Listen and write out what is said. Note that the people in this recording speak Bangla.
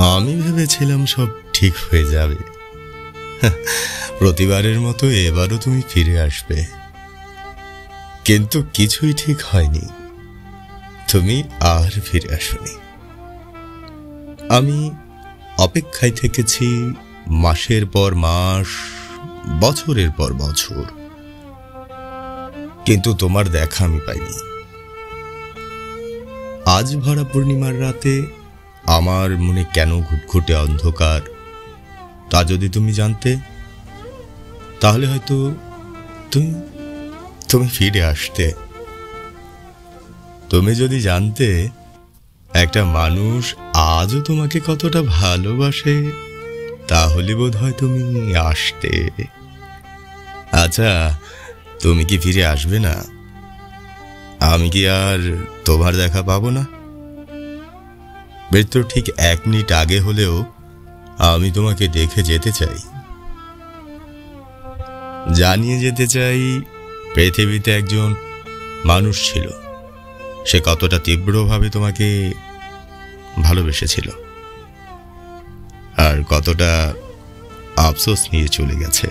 আমি ভেবেছিলাম সব ঠিক হয়ে যাবে, প্রতিবারের মতো এবারও তুমি ফিরে আসবে, কিন্তু কিছুই ঠিক হয়নি। তুমি আর ফিরে আসোনি। আমি অপেক্ষায় থেকেছি মাসের পর মাস, বছরের পর বছর, কিন্তু তোমার দেখা আমি পাইনি। আজ ভরা পূর্ণিমার রাতে আমার মনে কেন ঘুটঘুটে অন্ধকার, তা যদি তুমি জানতে, তাহলে হয়তো তুমি তুমি ফিরে আসতে। তুমি যদি জানতে একটা মানুষ আজও তোমাকে কতটা ভালোবাসে, তাহলে বোধহয় তুমি আসতে। আচ্ছা, তুমি কি ফিরে আসবে না? আমি কি আর তোমার দেখা পাবো না? মৃত্যুর ঠিক 1 মিনিট আগে হলেও আমি তোমাকে দেখে যেতে চাই, জানিয়ে যেতে চাই পৃথিবীতে একজন মানুষ ছিল, সে কতটা তীব্রভাবে তোমাকে ভালোবেসেছিল আর কতটা আফসোস নিয়ে চলে গেছে।